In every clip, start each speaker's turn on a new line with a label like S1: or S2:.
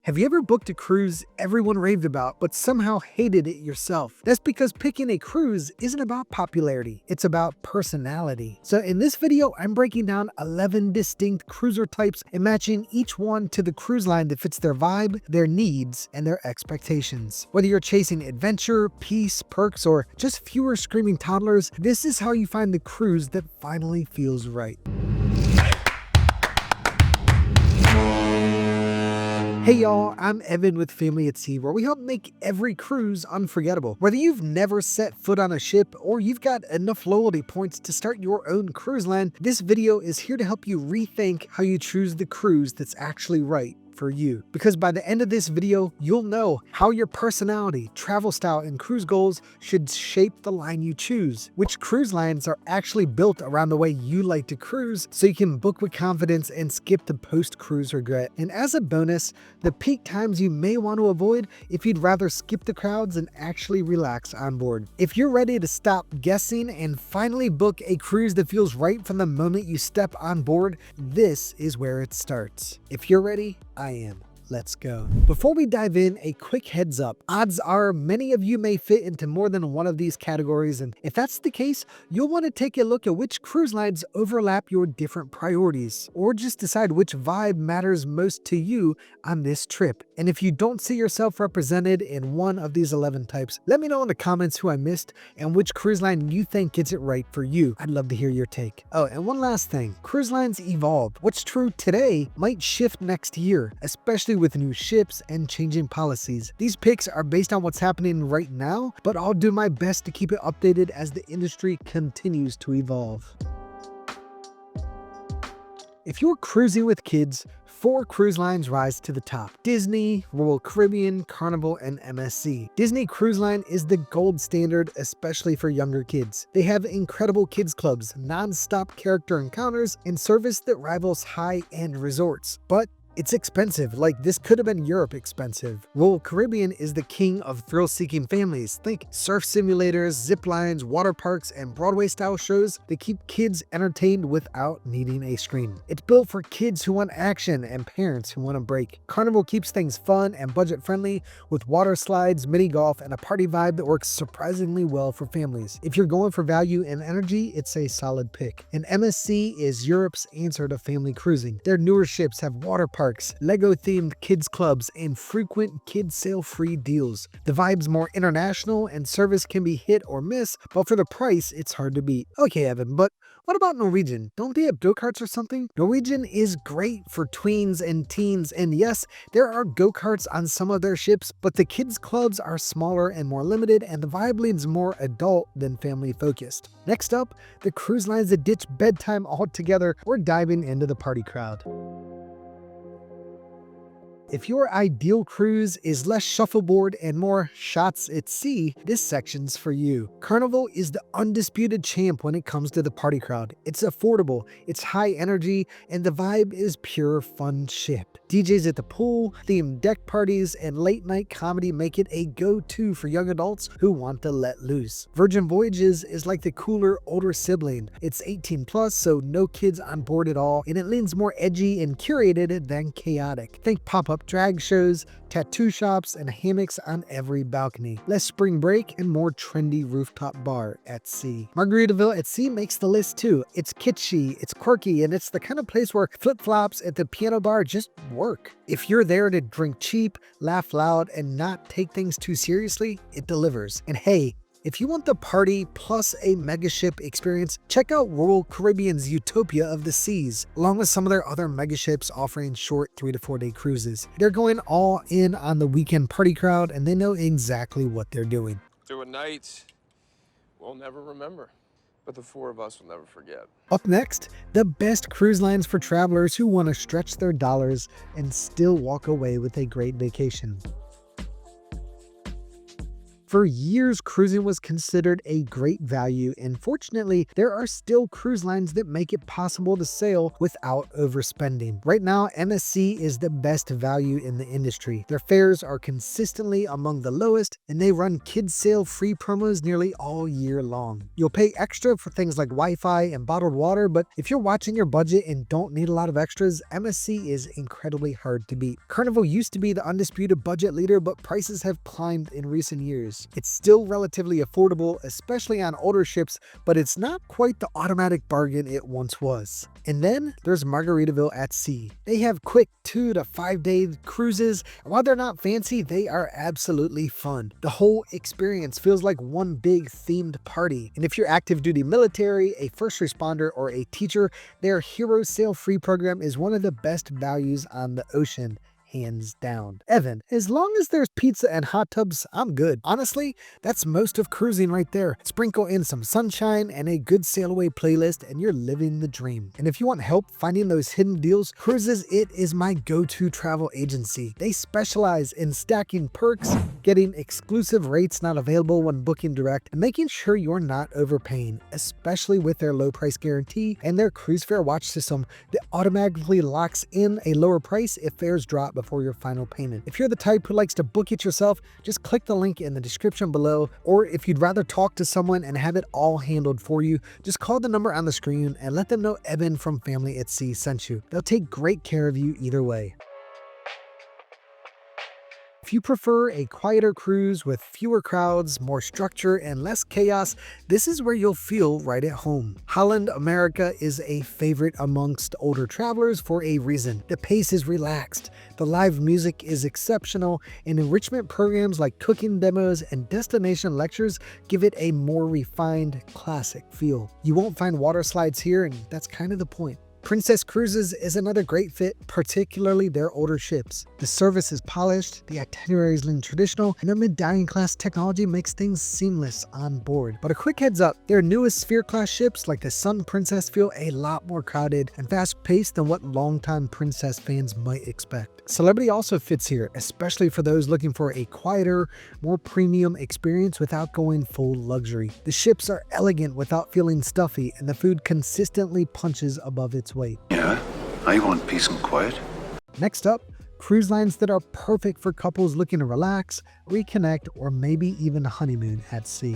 S1: Have you ever booked a cruise everyone raved about, but somehow hated it yourself? That's because picking a cruise isn't about popularity, it's about personality. So in this video, I'm breaking down 11 distinct cruiser types and matching each one to the cruise line that fits their vibe, their needs, and their expectations. Whether you're chasing adventure, peace, perks, or just fewer screaming toddlers, this is how you find the cruise that finally feels right. Hey y'all, I'm Evan with Family at Sea, where we help make every cruise unforgettable. Whether you've never set foot on a ship or you've got enough loyalty points to start your own cruise line, this video is here to help you rethink how you choose the cruise that's actually right for you. Because by the end of this video, you'll know how your personality, travel style, and cruise goals should shape the line you choose. Which cruise lines are actually built around the way you like to cruise so you can book with confidence and skip the post-cruise regret. And as a bonus, the peak times you may want to avoid if you'd rather skip the crowds and actually relax on board. If you're ready to stop guessing and finally book a cruise that feels right from the moment you step on board, this is where it starts. If you're ready, I am. Let's go. Before we dive in, a quick heads up. Odds are many of you may fit into more than one of these categories, and if that's the case, you'll want to take a look at which cruise lines overlap your different priorities, or just decide which vibe matters most to you on this trip. And if you don't see yourself represented in one of these 11 types, let me know in the comments who I missed and which cruise line you think gets it right for you. I'd love to hear your take. Oh, and one last thing. Cruise lines evolve. What's true today might shift next year, especially with new ships and changing policies. These picks are based on what's happening right now, but I'll do my best to keep it updated as the industry continues to evolve. If you're cruising with kids, 4 cruise lines rise to the top: Disney, Royal Caribbean, Carnival, and MSC. Disney Cruise Line is the gold standard, especially for younger kids. They have incredible kids clubs, non-stop character encounters, and service that rivals high-end resorts. But it's expensive, like this could have been Europe expensive. Royal Caribbean is the king of thrill-seeking families. Think surf simulators, zip lines, water parks, and Broadway-style shows that keep kids entertained without needing a screen. It's built for kids who want action and parents who want a break. Carnival keeps things fun and budget-friendly with water slides, mini golf, and a party vibe that works surprisingly well for families. If you're going for value and energy, it's a solid pick. And MSC is Europe's answer to family cruising. Their newer ships have water parks, Lego-themed kids clubs, and frequent kids sail-free deals. The vibe's more international and service can be hit or miss, but for the price, it's hard to beat. Okay, Evan, but what about Norwegian? Don't they have go-karts or something? Norwegian is great for tweens and teens, and yes, there are go-karts on some of their ships, but the kids clubs are smaller and more limited, and the vibe leans more adult than family-focused. Next up, the cruise lines that ditch bedtime altogether. We're diving into the party crowd. If your ideal cruise is less shuffleboard and more shots at sea, this section's for you. Carnival is the undisputed champ when it comes to the party crowd. It's affordable, it's high energy, and the vibe is pure fun ship. DJs at the pool, themed deck parties, and late night comedy make it a go-to for young adults who want to let loose. Virgin Voyages is like the cooler older sibling. It's 18 plus, so no kids on board at all, and it leans more edgy and curated than chaotic. Think pop-up drag shows, tattoo shops, and hammocks on every balcony. Less spring break and more trendy rooftop bar at sea. Margaritaville at Sea makes the list too. It's kitschy, it's quirky, and it's the kind of place where flip-flops at the piano bar just work. If you're there to drink cheap, laugh loud, and not take things too seriously, it delivers. And hey, if you want the party plus a megaship experience, check out Royal Caribbean's Utopia of the Seas, along with some of their other megaships offering short 3 to 4 day cruises. They're going all in on the weekend party crowd, and they know exactly what they're doing.
S2: There were nights we'll never remember, but the 4 of us will never forget.
S1: Up next, the best cruise lines for travelers who want to stretch their dollars and still walk away with a great vacation. For years, cruising was considered a great value, and fortunately, there are still cruise lines that make it possible to sail without overspending. Right now, MSC is the best value in the industry. Their fares are consistently among the lowest, and they run kids sail free promos nearly all year long. You'll pay extra for things like Wi-Fi and bottled water, but if you're watching your budget and don't need a lot of extras, MSC is incredibly hard to beat. Carnival used to be the undisputed budget leader, but prices have climbed in recent years. It's still relatively affordable, especially on older ships, but it's not quite the automatic bargain it once was. And then there's Margaritaville at Sea. They have quick 2 to 5 day cruises, and while they're not fancy, they are absolutely fun. The whole experience feels like one big themed party. And if you're active duty military, a first responder, or a teacher, their Hero Sail Free program is one of the best values on the ocean. Hands down. Evan, as long as there's pizza and hot tubs, I'm good. Honestly, that's most of cruising right there. Sprinkle in some sunshine and a good sail away playlist and you're living the dream. And if you want help finding those hidden deals, Cruises It is my go-to travel agency. They specialize in stacking perks, getting exclusive rates not available when booking direct, and making sure you're not overpaying, especially with their low price guarantee and their cruise fare watch system that automatically locks in a lower price if fares drop before your final payment. If you're the type who likes to book it yourself, just click the link in the description below, or if you'd rather talk to someone and have it all handled for you, just call the number on the screen and let them know Evan from Family at Sea sent you. They'll take great care of you either way. If you prefer a quieter cruise with fewer crowds, more structure, and less chaos, this is where you'll feel right at home. Holland America is a favorite amongst older travelers for a reason. The pace is relaxed, the live music is exceptional, and enrichment programs like cooking demos and destination lectures give it a more refined, classic feel. You won't find water slides here, and that's kind of the point. Princess Cruises is another great fit, particularly their older ships. The service is polished, the itineraries lean traditional, and their medallion class technology makes things seamless on board. But a quick heads up, their newest Sphere class ships like the Sun Princess feel a lot more crowded and fast paced than what longtime Princess fans might expect. Celebrity also fits here, especially for those looking for a quieter, more premium experience without going full luxury. The ships are elegant without feeling stuffy, and the food consistently punches above its weight.
S3: Yeah, I want peace and quiet.
S1: Next up, cruise lines that are perfect for couples looking to relax, reconnect, or maybe even honeymoon at sea.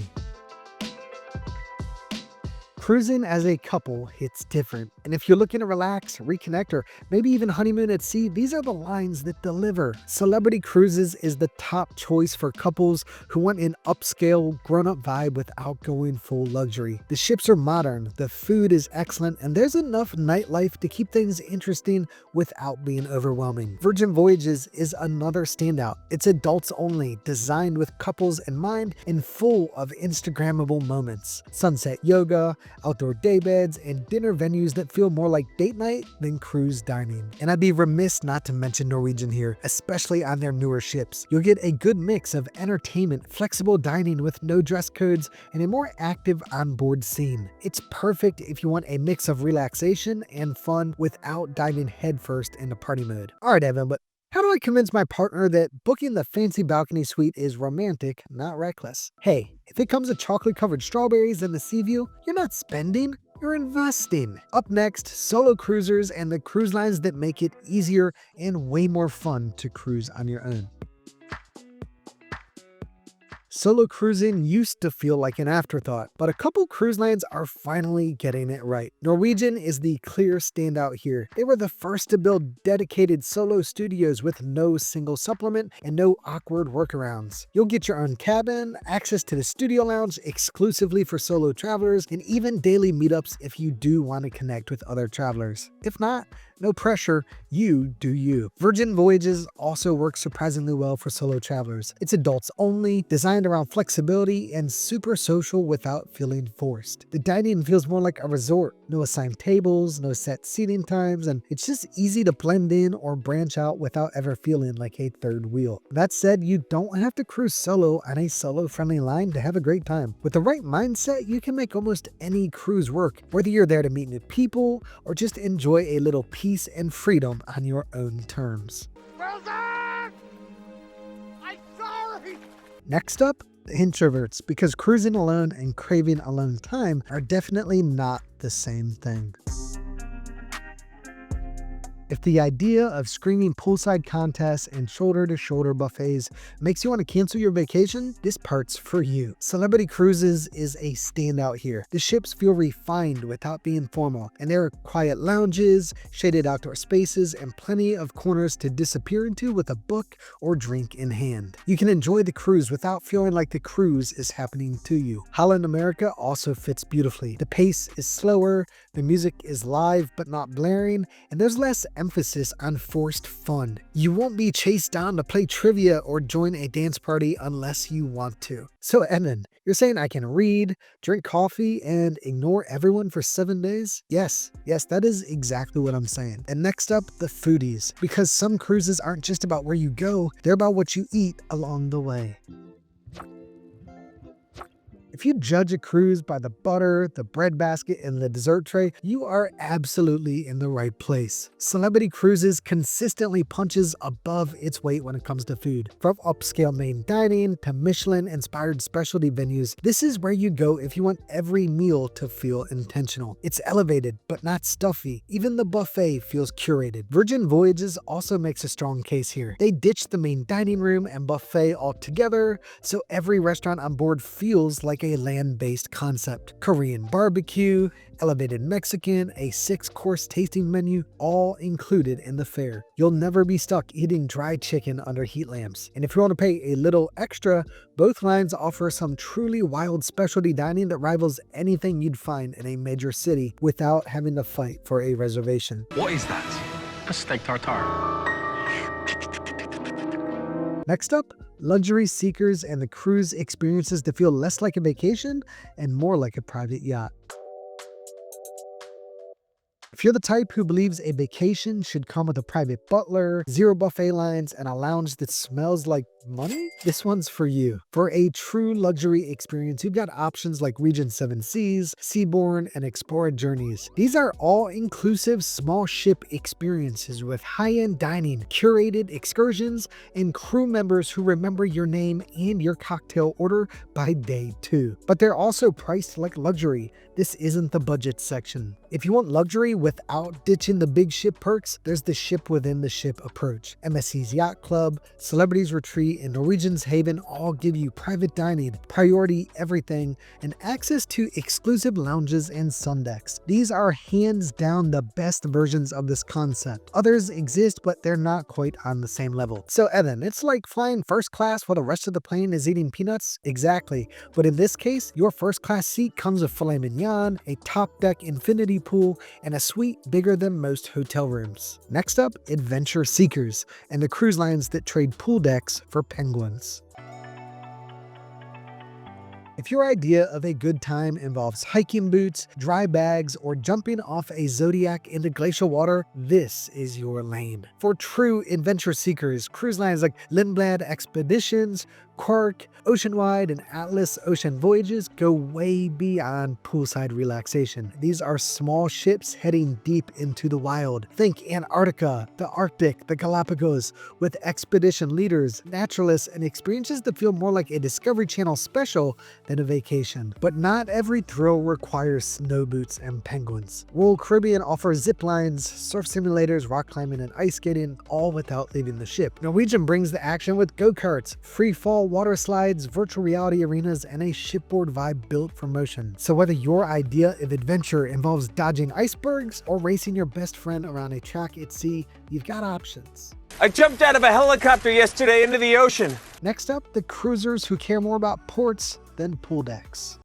S1: Cruising as a couple hits different, and if you're looking to relax, reconnect, or maybe even honeymoon at sea, these are the lines that deliver. Celebrity Cruises is the top choice for couples who want an upscale, grown-up vibe without going full luxury. The ships are modern, the food is excellent, and there's enough nightlife to keep things interesting without being overwhelming. Virgin Voyages is another standout. It's adults only, designed with couples in mind, and full of Instagrammable moments. Sunset yoga, outdoor daybeds, and dinner venues that feel more like date night than cruise dining. And I'd be remiss not to mention Norwegian here, especially on their newer ships. You'll get a good mix of entertainment, flexible dining with no dress codes, and a more active onboard scene. It's perfect if you want a mix of relaxation and fun without diving headfirst into party mode. Alright Evan, but how do I convince my partner that booking the fancy balcony suite is romantic, not reckless? Hey, if it comes with chocolate-covered strawberries and the sea view, you're not spending, you're investing. Up next, solo cruisers and the cruise lines that make it easier and way more fun to cruise on your own. Solo cruising used to feel like an afterthought, but a couple cruise lines are finally getting it right. Norwegian is the clear standout here. They were the first to build dedicated solo studios with no single supplement and no awkward workarounds. You'll get your own cabin, access to the studio lounge exclusively for solo travelers, and even daily meetups if you do want to connect with other travelers. If not, no pressure, you do you. Virgin Voyages also works surprisingly well for solo travelers. It's adults only, designed around flexibility, and super social without feeling forced. The dining feels more like a resort. No assigned tables, no set seating times, and it's just easy to blend in or branch out without ever feeling like a third wheel. That said, you don't have to cruise solo on a solo-friendly line to have a great time. With the right mindset, you can make almost any cruise work, whether you're there to meet new people or just enjoy a little peace and freedom on your own terms.
S4: Wilson! I'm sorry!
S1: Next up, introverts, because cruising alone and craving alone time are definitely not the same thing. If the idea of screaming poolside contests and shoulder-to-shoulder buffets makes you want to cancel your vacation, this part's for you. Celebrity Cruises is a standout here. The ships feel refined without being formal, and there are quiet lounges, shaded outdoor spaces, and plenty of corners to disappear into with a book or drink in hand. You can enjoy the cruise without feeling like the cruise is happening to you. Holland America also fits beautifully. The pace is slower, the music is live but not blaring, and there's less emphasis on forced fun. You won't be chased down to play trivia or join a dance party unless you want to. So Evan, you're saying I can read, drink coffee, and ignore everyone for 7 days? Yes, that is exactly what I'm saying. And next up, the foodies. Because some cruises aren't just about where you go, they're about what you eat along the way. If you judge a cruise by the butter, the bread basket, and the dessert tray, you are absolutely in the right place. Celebrity Cruises consistently punches above its weight when it comes to food. From upscale main dining to Michelin-inspired specialty venues, this is where you go if you want every meal to feel intentional. It's elevated, but not stuffy. Even the buffet feels curated. Virgin Voyages also makes a strong case here. They ditched the main dining room and buffet altogether, so every restaurant on board feels like a land-based concept. Korean barbecue, elevated Mexican, a 6-course tasting menu, all included in the fare. You'll never be stuck eating dry chicken under heat lamps. And if you want to pay a little extra, both lines offer some truly wild specialty dining that rivals anything you'd find in a major city without having to fight for a reservation.
S4: What is that? A steak tartare.
S1: Next up, luxury seekers and the cruise experiences to feel less like a vacation and more like a private yacht. If you're the type who believes a vacation should come with a private butler, 0 buffet lines, and a lounge that smells like money, this one's for you. For a true luxury experience, you've got options like Regent 7 Seas, Seabourn, and Explorer Journeys. These are all-inclusive small ship experiences with high-end dining, curated excursions, and crew members who remember your name and your cocktail order by day 2. But they're also priced like luxury. This isn't the budget section. If you want luxury without ditching the big ship perks, there's the ship within the ship approach. MSC's Yacht Club, Celebrities Retreat, and Norwegian's Haven all give you private dining, priority everything, and access to exclusive lounges and sun decks. These are hands down the best versions of this concept. Others exist, but they're not quite on the same level. So Evan, it's like flying first class while the rest of the plane is eating peanuts? Exactly. But in this case, your first class seat comes with filet mignon, a top deck infinity pool, and a suite bigger than most hotel rooms. Next up, adventure seekers and the cruise lines that trade pool decks for penguins. If your idea of a good time involves hiking boots, dry bags, or jumping off a Zodiac into glacial water, this is your lane. For true adventure seekers, cruise lines like Lindblad Expeditions, Quark, Oceanwide, and Atlas Ocean Voyages go way beyond poolside relaxation. These are small ships heading deep into the wild. Think Antarctica, the Arctic, the Galapagos, with expedition leaders, naturalists, and experiences that feel more like a Discovery Channel special than a vacation. But not every thrill requires snow boots and penguins. Royal Caribbean offers zip lines, surf simulators, rock climbing, and ice skating, all without leaving the ship. Norwegian brings the action with go-karts, free-fall water slides, virtual reality arenas, and a shipboard vibe built for motion. So whether your idea of adventure involves dodging icebergs or racing your best friend around a track at sea, you've got options.
S5: I jumped out of a helicopter yesterday into the ocean.
S1: Next up, the cruisers who care more about ports than pool decks.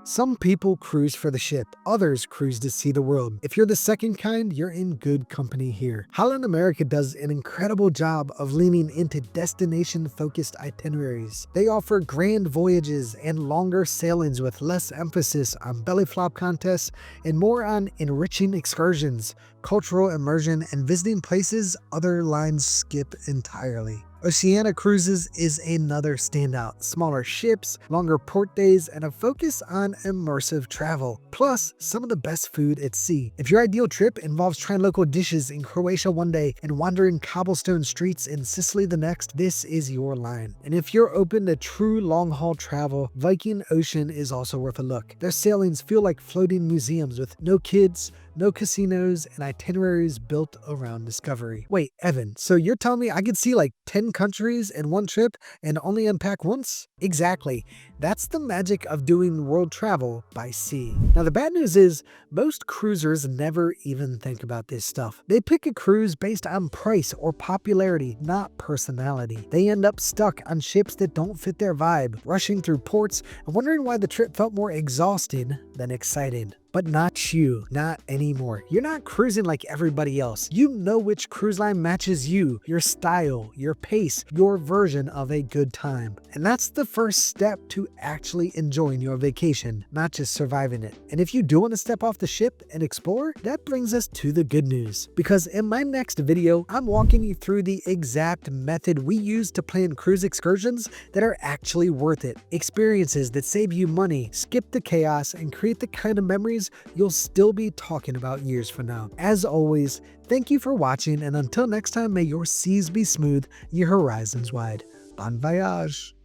S1: Some people cruise for the ship, others cruise to see the world. If you're the second kind, you're in good company here. Holland America does an incredible job of leaning into destination-focused itineraries. They offer grand voyages and longer sailings with less emphasis on belly flop contests and more on enriching excursions, cultural immersion, and visiting places other lines skip entirely. Oceania Cruises is another standout. Smaller ships, longer port days, and a focus on immersive travel. Plus, some of the best food at sea. If your ideal trip involves trying local dishes in Croatia one day and wandering cobblestone streets in Sicily the next, this is your line. And if you're open to true long-haul travel, Viking Ocean is also worth a look. Their sailings feel like floating museums with no kids, no casinos, and itineraries built around discovery. Wait, Evan, so you're telling me I could see like 10 countries in one trip and only unpack once? Exactly. That's the magic of doing world travel by sea. Now the bad news is, most cruisers never even think about this stuff. They pick a cruise based on price or popularity, not personality. They end up stuck on ships that don't fit their vibe, rushing through ports and wondering why the trip felt more exhausting than exciting. But not you, not anymore. You're not cruising like everybody else. You know which cruise line matches you, your style, your pace, your version of a good time. And that's the first step to actually enjoying your vacation, not just surviving it. And if you do want to step off the ship and explore, that brings us to the good news. Because in my next video, I'm walking you through the exact method we use to plan cruise excursions that are actually worth it. Experiences that save you money, skip the chaos, and create the kind of memories you'll still be talking about years from now. As always, thank you for watching, and until next time, may your seas be smooth, your horizons wide. Bon voyage!